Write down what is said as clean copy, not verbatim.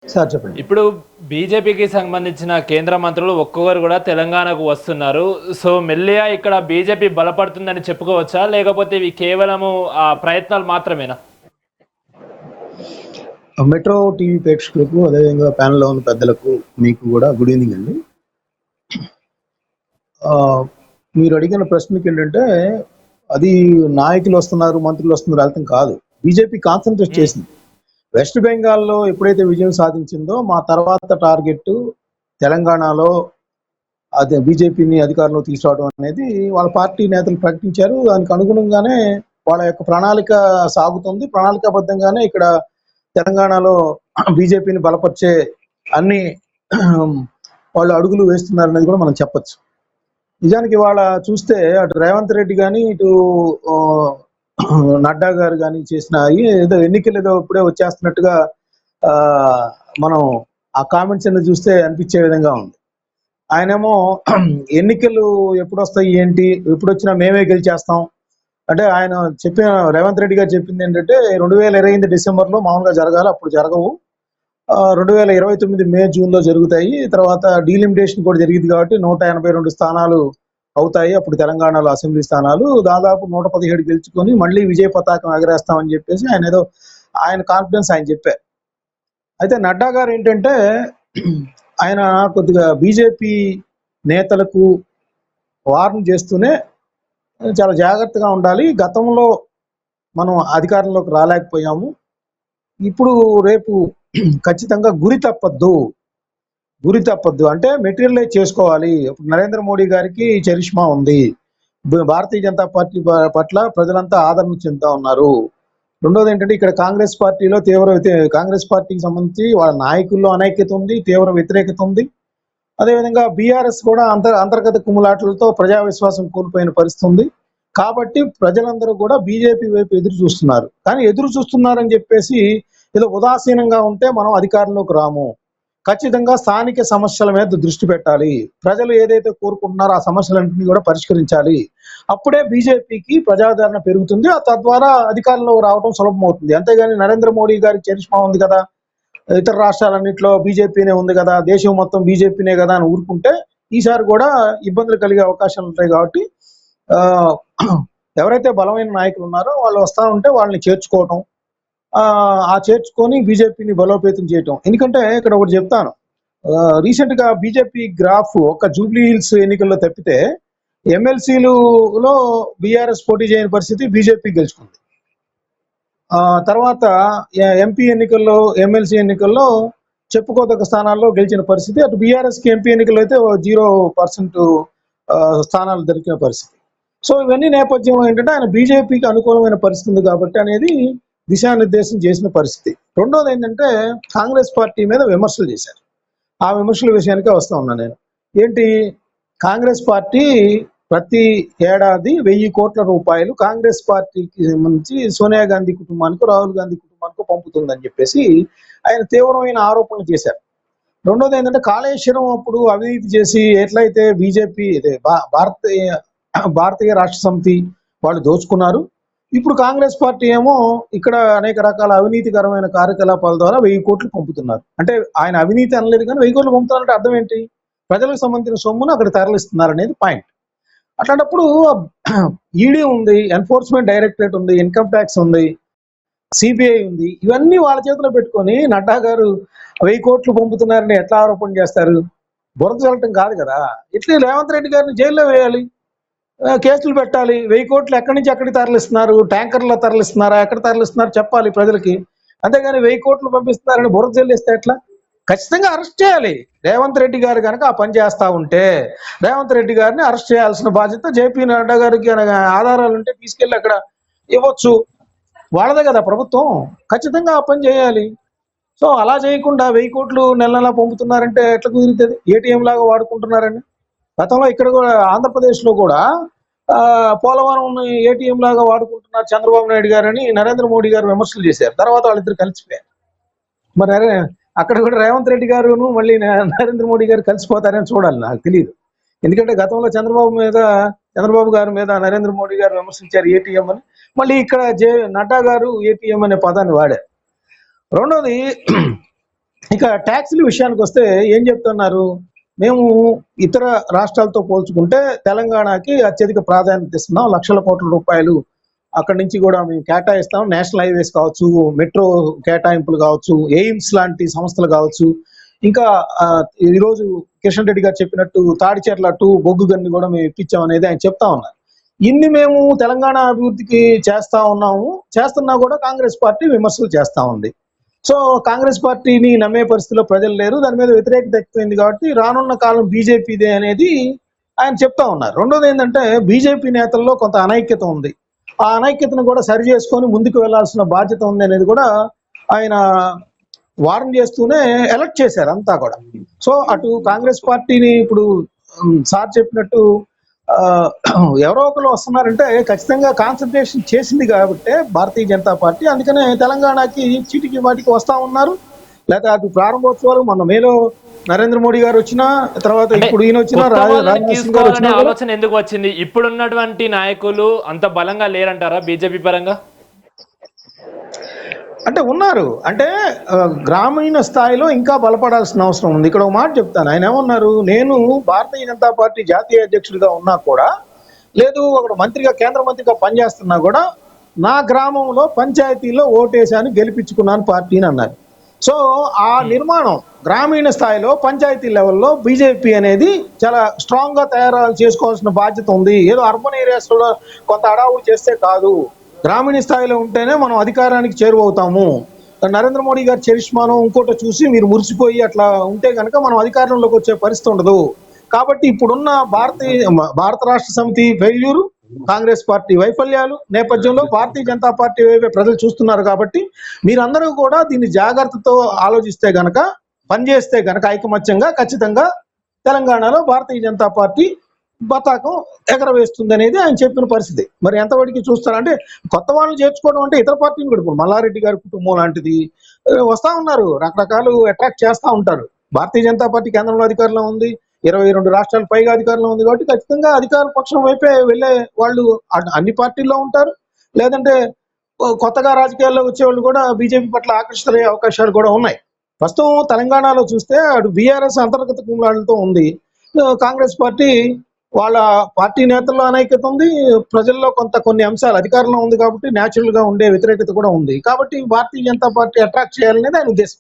Sir చెప్పండి. ఇప్పుడు బీజేపీకి సంబంధించిన కేంద్ర మంత్రులు ఒక్కొక్కరు కూడా తెలంగాణకు వస్తున్నారు. సో మెల్లిగా ఇక్కడ బీజేపీ బలపడుతుందని చెప్పుకోవచ్చా? లేకపోతే ఇవి కేవలము ప్రయత్నాలు మాత్రమేనా? మెట్రో టీవీ ప్రేక్షకులకు, అదేవిధంగా ప్యానెల్లో ఉన్న పెద్దలకు మీకు కూడా గుడ్ ఈవినింగ్ అండి. మీరు అడిగిన ప్రశ్నకి ఏంటంటే, అది నాయకులు వస్తున్నారు, మంత్రులు వస్తున్నారు వెళ్తాం కాదు. బీజేపీ కాన్సన్ట్రేట్ చేసింది. వెస్ట్ బెంగాల్లో ఎప్పుడైతే విజయం సాధించిందో, మా తర్వాత టార్గెట్ తెలంగాణలో అదే బీజేపీని అధికారంలో తీసుకురావడం అనేది వాళ్ళ పార్టీ నేతలు ప్రకటించారు. దానికి అనుగుణంగానే వాళ్ళ యొక్క ప్రణాళిక సాగుతుంది. ప్రణాళికాబద్ధంగానే ఇక్కడ తెలంగాణలో బీజేపీని బలపరిచే అన్ని వాళ్ళు అడుగులు వేస్తున్నారు అనేది కూడా మనం చెప్పొచ్చు. నిజానికి ఇవాళ చూస్తే అటు రేవంత్ రెడ్డి కానీ, ఇటు నడ్డా గారు కానీ చేసిన ఏదో ఎన్నికలు ఏదో ఇప్పుడే వచ్చేస్తున్నట్టుగా మనం ఆ కామెంట్స్ అన్ని చూస్తే అనిపించే విధంగా ఉంది. ఆయనేమో ఎన్నికలు ఎప్పుడు వస్తాయి ఏంటి, ఎప్పుడు వచ్చినా మేమే గెలిచేస్తాం అంటే ఆయన చెప్పిన రేవంత్ రెడ్డి గారు చెప్పింది ఏంటంటే 2028 డిసెంబర్లో మామూలుగా జరగాలి, అప్పుడు జరగవు. 2029 మే జూన్లో జరుగుతాయి. తర్వాత డీలిమిటేషన్ కూడా జరిగింది కాబట్టి 182 స్థానాలు అవుతాయి అప్పుడు తెలంగాణలో అసెంబ్లీ స్థానాలు. దాదాపు 117 గెలుచుకొని మళ్ళీ విజయ పతాకం ఎగరేస్తామని చెప్పేసి ఆయన కాన్ఫిడెన్స్ ఆయన చెప్పారు. అయితే నడ్డా గారు ఏంటంటే ఆయన కొద్దిగా బీజేపీ నేతలకు వార్న్ చేస్తూనే చాలా జాగ్రత్తగా ఉండాలి, గతంలో మనం అధికారంలోకి రాలేకపోయాము, ఇప్పుడు రేపు ఖచ్చితంగా గురి తప్పద్దు అంటే మెటీరియలైజ్ చేసుకోవాలి. నరేంద్ర మోడీ గారికి చరిష్మా ఉంది, భారతీయ జనతా పార్టీ పట్ల ప్రజలంతా ఆదరణ చెందుతా ఉన్నారు. రెండోది ఏంటంటే ఇక్కడ కాంగ్రెస్ పార్టీలో కాంగ్రెస్ పార్టీకి సంబంధించి వాళ్ళ నాయకుల్లో అనైక్యత ఉంది, తీవ్ర వ్యతిరేకత ఉంది. అదేవిధంగా బీఆర్ఎస్ కూడా అంతర్గత కుమ్ములాటలతో ప్రజా విశ్వాసం కోల్పోయిన పరిస్థితి ఉంది. కాబట్టి ప్రజలందరూ కూడా బీజేపీ వైపు ఎదురు చూస్తున్నారు. కానీ ఎదురు చూస్తున్నారని చెప్పేసి ఏదో ఉదాసీనంగా ఉంటే మనం అధికారంలోకి రాము. ఖచ్చితంగా స్థానిక సమస్యల మీద దృష్టి పెట్టాలి, ప్రజలు ఏదైతే కోరుకుంటున్నారో ఆ సమస్యలన్నింటినీ కూడా పరిష్కరించాలి. అప్పుడే బీజేపీకి ప్రజాదరణ పెరుగుతుంది, తద్వారా అధికారంలో రావడం సులభం అవుతుంది. అంతేగాని నరేంద్ర మోడీ గారికి చరిష్మా ఉంది కదా, ఇతర రాష్ట్రాలన్నింటిలో బీజేపీనే ఉంది కదా, దేశం మొత్తం బీజేపీనే కదా అని ఊరుకుంటే ఈసారి కూడా ఇబ్బందులు కలిగే అవకాశాలు ఉంటాయి. కాబట్టి ఎవరైతే బలమైన నాయకులు ఉన్నారో వాళ్ళు వస్తా ఉంటే వాళ్ళని చేర్చుకోవటం, చేర్చుకొని బీజేపీని బలోపేతం చేయటం. ఎందుకంటే ఇక్కడ ఒకటి చెప్తాను, రీసెంట్గా బీజేపీ గ్రాఫ్ ఒక జూబ్లీ హిల్స్ ఎన్నికల్లో తప్పితే ఎమ్మెల్సీలలో బీఆర్ఎస్ పోటీ చేయని పరిస్థితి, బీజేపీ గెలుచుకుంది. తర్వాత ఎంపీ ఎన్నికల్లో, ఎమ్మెల్సీ ఎన్నికల్లో చెప్పుకోదగ్గ స్థానాల్లో గెలిచిన పరిస్థితి. అటు బీఆర్ఎస్కి ఎంపీ ఎన్నికల్లో అయితే 0% స్థానాలు దొరికిన పరిస్థితి. సో ఇవన్నీ నేపథ్యం ఏంటంటే ఆయన బీజేపీకి అనుకూలమైన పరిస్థితి ఉంది కాబట్టి అనేది దిశానిర్దేశం చేసిన పరిస్థితి. రెండోది ఏంటంటే కాంగ్రెస్ పార్టీ మీద విమర్శలు చేశారు. ఆ విమర్శల విషయానికే వస్తా ఉన్నా నేను. ఏంటి, కాంగ్రెస్ పార్టీ ప్రతి ఏడాది 1000 కోట్ల రూపాయలు కాంగ్రెస్ పార్టీకి సంబంధించి సోనియా గాంధీ కుటుంబానికి, రాహుల్ గాంధీ కుటుంబానికి పంపుతుందని చెప్పేసి ఆయన తీవ్రమైన ఆరోపణలు చేశారు. రెండోది ఏంటంటే కాళేశ్వరం అప్పుడు అవినీతి చేసి ఎట్లయితే బీజేపీ భారతీయ రాష్ట్ర సమితి వాళ్ళు దోచుకున్నారు, ఇప్పుడు కాంగ్రెస్ పార్టీ ఏమో ఇక్కడ అనేక రకాల అవినీతికరమైన కార్యకలాపాల ద్వారా 1000 కోట్లు పంపుతున్నారు. అంటే ఆయన అవినీతి అనలేదు కానీ 1000 కోట్లు పంపుతున్నారంటే అర్థం ఏంటి, ప్రజలకు సంబంధించిన సొమ్మును అక్కడ తరలిస్తున్నారు అనేది పాయింట్. అట్లాంటప్పుడు ఈడీ ఉంది, ఎన్ఫోర్స్మెంట్ డైరెక్టరేట్ ఉంది, ఇన్కమ్ ట్యాక్స్ ఉంది, సిబిఐ ఉంది, ఇవన్నీ వాళ్ళ చేతిలో పెట్టుకొని నడ్డా గారు 1000 కోట్లు పంపుతున్నారని ఎట్లా ఆరోపణ చేస్తారు? బురద చల్లటం కాదు కదా. ఇట్లా రేవంత్ రెడ్డి గారిని జైల్లో వేయాలి, కేసులు పెట్టాలి. 1000 కోట్లు ఎక్కడి నుంచి ఎక్కడికి తరలిస్తున్నారు, ట్యాంకర్లో తరలిస్తున్నారా, ఎక్కడ తరలిస్తున్నారు చెప్పాలి ప్రజలకి. అంతేగాని 1000 కోట్లు పంపిస్తున్నారని బురద చెల్లిస్తే ఎట్లా? ఖచ్చితంగా అరెస్ట్ చేయాలి. రేవంత్ రెడ్డి గారు కనుక ఆ పని చేస్తా ఉంటే రేవంత్ రెడ్డి గారిని అరెస్ట్ చేయాల్సిన బాధ్యత జేపీ నడ్డా గారికి ఆధారాలు ఉంటే తీసుకెళ్ళి అక్కడ ఇవ్వచ్చు, వాళ్ళదే కదా ప్రభుత్వం, ఖచ్చితంగా ఆ పని చేయాలి. సో అలా చేయకుండా 1000 కోట్లు నెల నెలా పంపుతున్నారంటే ఎట్లా కుదురుతుంది? ఏటీఎం లాగా వాడుకుంటున్నారని. గతంలో ఇక్కడ కూడా ఆంధ్రప్రదేశ్లో కూడా పోలవరం ఏటీఎం లాగా వాడుకుంటున్నారు చంద్రబాబు నాయుడు గారని నరేంద్ర మోడీ గారు విమర్శలు చేశారు. తర్వాత వాళ్ళిద్దరు కలిసిపోయారు. మరి అక్కడ కూడా రేవంత్ రెడ్డి గారును మళ్ళీ నరేంద్ర మోడీ గారు కలిసిపోతారని చూడాలి, నాకు తెలియదు. ఎందుకంటే గతంలో చంద్రబాబు గారి మీద నరేంద్ర మోడీ గారు విమర్శించారు ఏటీఎం అని, మళ్ళీ ఇక్కడ నడ్డా గారు ఏటీఎం అనే పదాన్ని వాడారు. రెండోది ఇక ట్యాక్సుల విషయానికి వస్తే ఏం చెప్తున్నారు? మేము ఇతర రాష్ట్రాలతో పోల్చుకుంటే తెలంగాణకి అత్యధిక ప్రాధాన్యత ఇస్తున్నాం. లక్షల కోట్ల రూపాయలు అక్కడి నుంచి కూడా మేము కేటాయిస్తాం. నేషనల్ హైవేస్ కావచ్చు, మెట్రో కేటాయింపులు కావచ్చు, ఎయిమ్స్ లాంటి సంస్థలు కావచ్చు, ఇంకా ఈరోజు కిషన్ రెడ్డి గారు చెప్పినట్టు తాడిచెర్ల 2 బొగ్గు గన్ని కూడా మేము ఇప్పించాం అనేది ఆయన చెప్తా ఉన్నారు. ఇన్ని మేము తెలంగాణ అభివృద్ధికి చేస్తున్నా కూడా కాంగ్రెస్ పార్టీ విమర్శలు చేస్తా ఉంది. సో కాంగ్రెస్ పార్టీని నమ్మే పరిస్థితిలో ప్రజలు లేరు, దాని మీద వ్యతిరేకత ఎక్కువైంది కాబట్టి రానున్న కాలం బీజేపీదే అనేది ఆయన చెప్తా ఉన్నారు. రెండోది ఏంటంటే బీజేపీ నేతల్లో కొంత అనైక్యత ఉంది. ఆ అనైక్యతను కూడా సరి చేసుకొని ముందుకు వెళ్లాల్సిన బాధ్యత ఉంది అనేది కూడా ఆయన వార్న్ చేస్తూనే ఎలక్ట్ చేశారు అంతా కూడా. సో అటు కాంగ్రెస్ పార్టీని ఇప్పుడు సార్ చెప్పినట్టు ఎవరో ఒకరు వస్తున్నారంటే ఖచ్చితంగా కాన్సన్ట్రేషన్ చేసింది కాబట్టి భారతీయ జనతా పార్టీ, అందుకనే తెలంగాణకి చీటికి వాటికి వస్తా ఉన్నారు. లేకపోతే అటు ప్రారంభోత్సవాలు మొన్న మేలో నరేంద్ర మోడీ గారు వచ్చినా, తర్వాత ఇప్పుడు ఈయన వచ్చినా, రాజ్నాథ్ సింగ్ గారు వచ్చినా ఆలోచన ఎందుకు వచ్చింది? ఇప్పుడున్నటువంటి నాయకులు అంత బలంగా లేరంటారా బీజేపీ పరంగా? అంటే ఉన్నారు, అంటే గ్రామీణ స్థాయిలో ఇంకా బలపడాల్సిన అవసరం ఉంది. ఇక్కడ ఒక మాట చెప్తాను. ఆయన ఏమన్నారు, నేను భారతీయ జనతా పార్టీ జాతీయ అధ్యక్షుడిగా ఉన్నా కూడా, లేదు ఒక మంత్రిగా కేంద్ర మంత్రిగా పనిచేస్తున్నా కూడా, నా గ్రామంలో పంచాయతీలో ఓటేశాను, గెలిపించుకున్నాను పార్టీని అన్నారు. సో ఆ నిర్మాణం గ్రామీణ స్థాయిలో పంచాయతీ లెవెల్లో బీజేపీ అనేది చాలా స్ట్రాంగ్ గా తయారు చేసుకోవాల్సిన బాధ్యత ఉంది. ఏదో అర్బన్ ఏరియాస్ లో కొంత అడావుడు చేస్తే కాదు, గ్రామీణ స్థాయిలో ఉంటేనే మనం అధికారానికి చేరువవుతాము. నరేంద్ర మోడీ గారి చరిష్మాను ఇంకోటి చూసి మీరు మురిసిపోయి అట్లా ఉంటే కనుక మనం అధికారంలోకి వచ్చే పరిస్థితి ఉండదు. కాబట్టి ఇప్పుడున్న భారత రాష్ట్ర సమితి ఫెయిల్యూరు, కాంగ్రెస్ పార్టీ వైఫల్యాలు నేపథ్యంలో భారతీయ జనతా పార్టీ వైపే ప్రజలు చూస్తున్నారు. కాబట్టి మీరందరూ కూడా దీన్ని జాగ్రత్తతో ఆలోచిస్తే గనక, పనిచేస్తే గనక ఐకమత్యంగా ఖచ్చితంగా తెలంగాణలో భారతీయ జనతా పార్టీ పతాకం ఎగరవేస్తుంది అనేది ఆయన చెప్పిన పరిస్థితి. మరి ఎంతవరకు చూస్తారంటే కొత్త వాళ్ళని చేర్చుకోవడం అంటే ఇతర పార్టీని కూడా, ఇప్పుడు మల్లారెడ్డి గారి కుటుంబం లాంటిది వస్తా ఉన్నారు, రకరకాలు అట్రాక్ట్ చేస్తూ ఉంటారు. భారతీయ జనతా పార్టీ కేంద్రంలో అధికారంలో ఉంది, 22 రాష్ట్రాల పైగా అధికారంలో ఉంది కాబట్టి ఖచ్చితంగా అధికార పక్షం వైపే వెళ్ళే వాళ్ళు అన్ని పార్టీల్లో ఉంటారు. లేదంటే కొత్తగా రాజకీయాల్లో వచ్చేవాళ్ళు కూడా బీజేపీ పట్ల ఆకర్షితులయ్యే అవకాశాలు కూడా ఉన్నాయి. ప్రస్తుతం తెలంగాణలో చూస్తే అటు బీఆర్ఎస్ అంతర్గత కుమ్ములాటలతో ఉంది, కాంగ్రెస్ పార్టీ వాళ్ళ పార్టీ నేతల్లో అనైక్యత ఉంది, ప్రజల్లో కొన్ని అంశాలు అధికారంలో ఉంది కాబట్టి న్యాచురల్ గా ఉండే వ్యతిరేకత కూడా ఉంది. కాబట్టి భారతీయ జనతా పార్టీ అట్రాక్ట్ చేయాలనేది ఆయన ఉద్దేశం.